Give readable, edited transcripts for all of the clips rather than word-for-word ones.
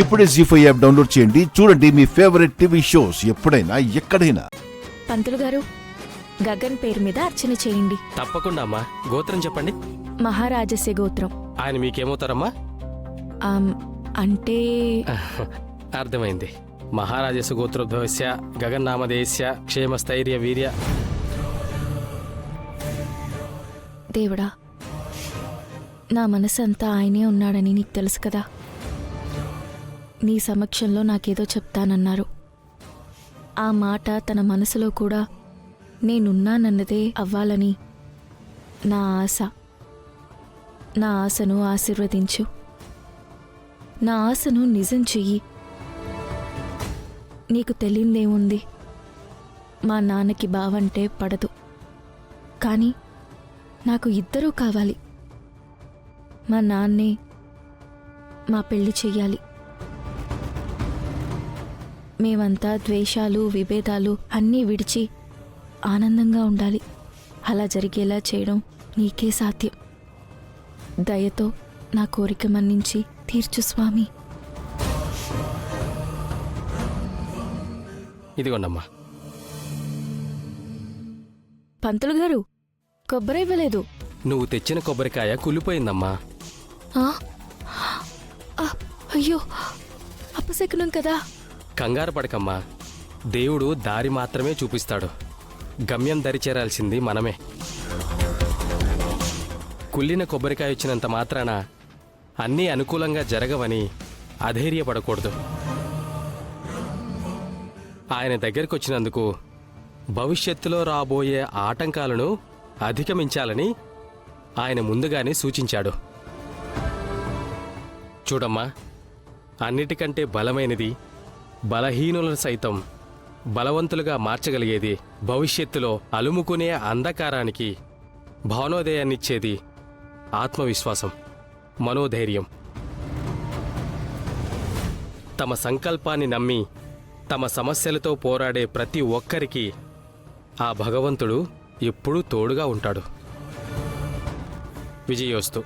ఇప్పుడే జీ5 app download చేయండి. చూడండి మీ ఫేవరెట్ టీవీ షోస్ ఎప్పుడైనా ఎక్కడైనా. పంతులు గారు, గగన్ పేరు మీద అర్చన చేయండి. తప్పకుండా అమ్మా. గోత్రం చెప్పండి. మహారాజస్య గోత్రం. ఆయన మీకేమవుతారమ్మా? అంటే అర్థమైంది. మహారాజస్సు గోత్రోద్భవస్య గగన్నామదేశ్య క్షేమస్థైర్య వీర్య. దేవుడా, నా మనసంతా ఆయనే ఉన్నాడని నీకు తెలుసు కదా. నీ సమక్షంలో నాకేదో చెప్తానన్నారు. ఆ మాట తన మనసులో కూడా నేనున్నానన్నదే అవ్వాలని నా ఆశ. నా ఆశను ఆశీర్వదించు. నా ఆశను నిజం చెయ్యి. నీకు తెలియందేముంది, మా నాన్నకి బావంటే పడదు. కానీ నాకు ఇద్దరూ కావాలి. మా నాన్నే మా పెళ్లి చెయ్యాలి. మేమంతా ద్వేషాలు విభేదాలు అన్నీ విడిచి ఆనందంగా ఉండాలి. అలా జరిగేలా చేయడం నీకే సాధ్యం. దయతో నా కోరిక మన్నించి తీర్చు స్వామి. ఇదిగోండమ్మా. పంతులు గారు, కొబ్బరి ఇవ్వలేదు. నువ్వు తెచ్చిన కొబ్బరికాయ కుళ్ళిపోయిందమ్మా. అయ్యో, అపశకునం కదా. కంగారు పడకమ్మా. దేవుడు దారి మాత్రమే చూపిస్తాడు. గమ్యం దరి చేరాల్సింది మనమే. కుళ్ళిన కొబ్బరికాయ వచ్చినంత మాత్రాన అన్నీ అనుకూలంగా జరగవని అధైర్యపడకూడదు. ఆయన దగ్గరకొచ్చినందుకు భవిష్యత్తులో రాబోయే ఆటంకాలను అధిగమించాలని ఆయన ముందుగానే సూచించాడు. చూడమ్మా, అన్నిటికంటే బలమైనది, బలహీనులను సైతం బలవంతులుగా మార్చగలిగేది, భవిష్యత్తులో అలుముకునే అంధకారానికి భావనోదయాన్నిచ్చేది ఆత్మవిశ్వాసం, మనోధైర్యం. తమ సంకల్పాన్ని నమ్మి తమ సమస్యలతో పోరాడే ప్రతి ఒక్కరికి ఆ భగవంతుడు ఎప్పుడూ తోడుగా ఉంటాడు. విజయోస్తు.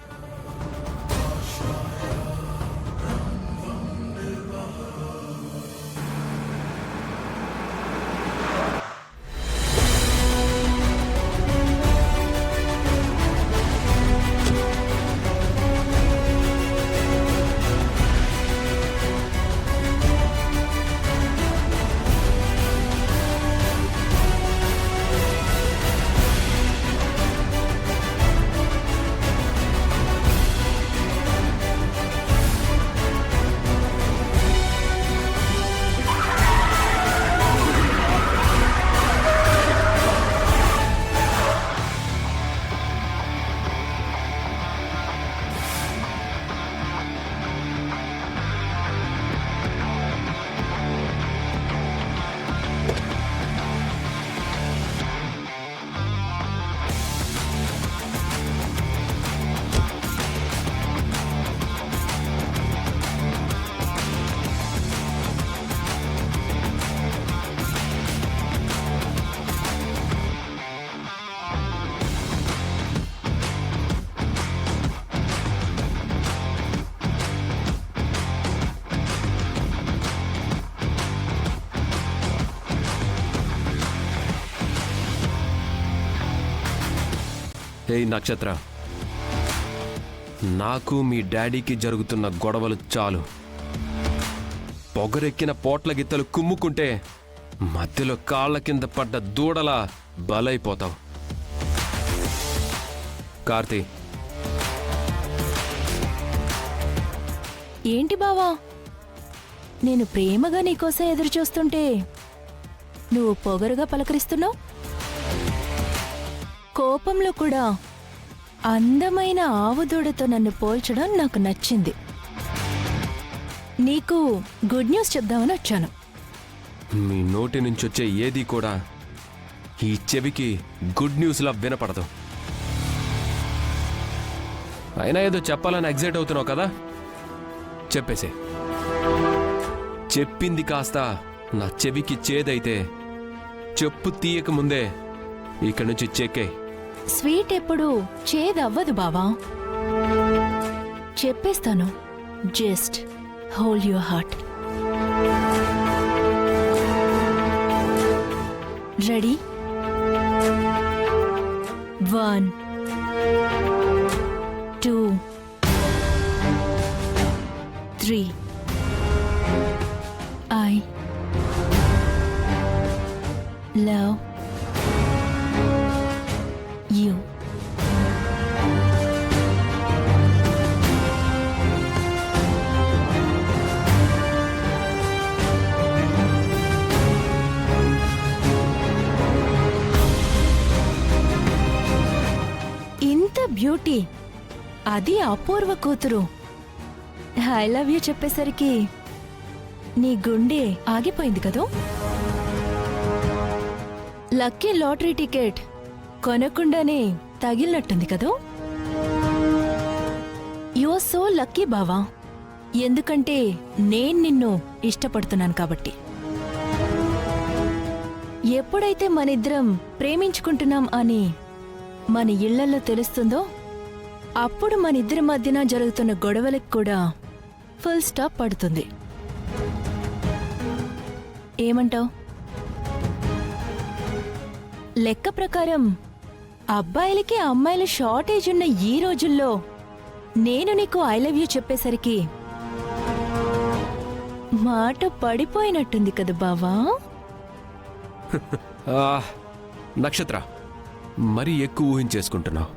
హే నక్షత్ర, నాకు మీ డాడీకి జరుగుతున్న గొడవలు చాలు. పొగరెక్కిన పోట్ల గిత్తలు కుమ్ముకుంటే మధ్యలో కాళ్ల కింద పడ్డ దూడలా బలైపోతావు. కార్తీ, ఏంటి బావా, నేను ప్రేమగా నీకోసం ఎదురుచూస్తుంటే నువ్వు పొగరుగా పలకరిస్తున్నావు. కోపంలో కూడా అందమైన ఆవుదూడతో నన్ను పోల్చడం నాకు నచ్చింది. నీకు గుడ్ న్యూస్ చెప్దామని వచ్చాను. మీ నోటి నుంచి వచ్చే ఏది కూడా ఈ చెవికి గుడ్ న్యూస్లా వినపడదు. అయినా ఏదో చెప్పాలని ఎగ్జైట్ అవుతున్నావు కదా, చెప్పేసే. చెప్పింది కాస్త నా చెవికి చేదైతే చెప్పు తీయక ముందే ఇక్కడి నుంచి చెక్కే. స్వీట్ ఎప్పుడు చేదవ్వదు బావా. చెప్పేస్తాను, just hold your heart. Ready? 1 2 3 I love you. ఇంత బ్యూటీ, అది అపూర్వ కూతురు. ఐ లవ్ యూ చెప్పేసరికి నీ గుండె ఆగిపోయింది కదూ? లక్కీ లాటరీ టికెట్ కొనకుండానే తగిలినట్టుంది కదూ? యు ఆర్ సో లక్కీ బావా. ఎందుకంటే నేను నిన్ను ఇష్టపడుతున్నాను కాబట్టి. ఎప్పుడైతే మనిద్దరం ప్రేమించుకుంటున్నాం అని మన ఇళ్లలో తెలుస్తుందో అప్పుడు మనిద్దరి మధ్యన జరుగుతున్న గొడవలకు కూడా ఫుల్ స్టాప్ పడుతుంది. ఏమంటావ్? లెక్క ప్రకారం అబ్బాయిలకి అమ్మాయిల షార్టేజ్ ఉన్న ఈ రోజుల్లో నేను నీకు ఐ లవ్ యూ చెప్పేసరికి మాట పడిపోయినట్టుంది కదా బావా? నక్షత్ర, మరీ ఎక్కువ ఊహించేసుకుంటున్నావు.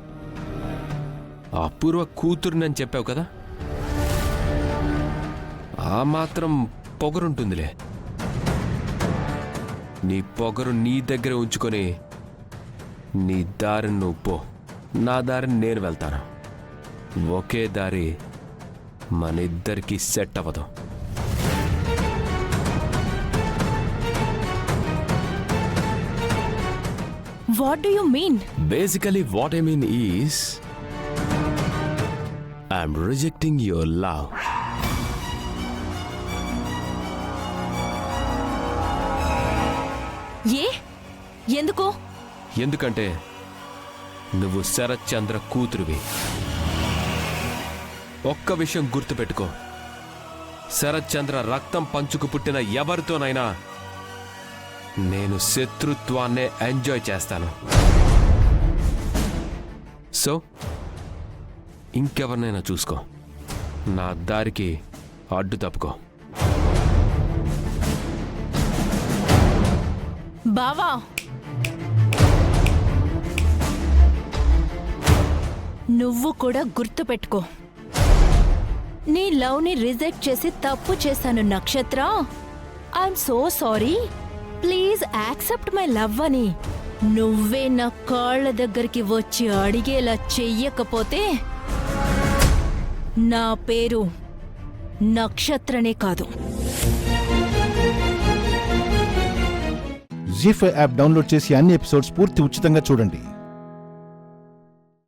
అపూర్వ కూతురునని చెప్పావు కదా, ఆ మాత్రం పొగరుంటుందిలే. నీ పొగరు నీ దగ్గర ఉంచుకొని నీ దారిని నువ్వు పో, నా దారిని నేను వెళ్తాను. ఒకే దారి మన ఇద్దరికీ సెట్ అవ్వదు. What do you mean? Basically, what I mean is, I'm rejecting your love. ఎందుకు? ఎందుకంటే నువ్వు శరత్ చంద్ర కూతురువి. ఒక్క విషయం గుర్తుపెట్టుకో, శరత్ చంద్ర రక్తం పంచుకు పుట్టిన ఎవరితోనైనా నేను శత్రుత్వాన్నే ఎంజాయ్ చేస్తాను. సో ఇంకెవరినైనా చూసుకో, నా దారికి అడ్డు తప్పుకో. బావా, నువ్వు కూడా గుర్తుపెట్టుకో, నీ లవ్ ని రిజెక్ట్ చేసి తప్పు చేశాను నక్షత్ర. I'm so sorry, please accept my love అని నువ్వే నా కాళ్ళ దగ్గరికి వచ్చి అడిగేలా చెయ్యకపోతే నా పేరు నక్షత్రనే కాదు. జీ5 యాప్ డౌన్లోడ్ చేసి అన్ని ఎపిసోడ్స్ పూర్తి ఉచితంగా చూడండి.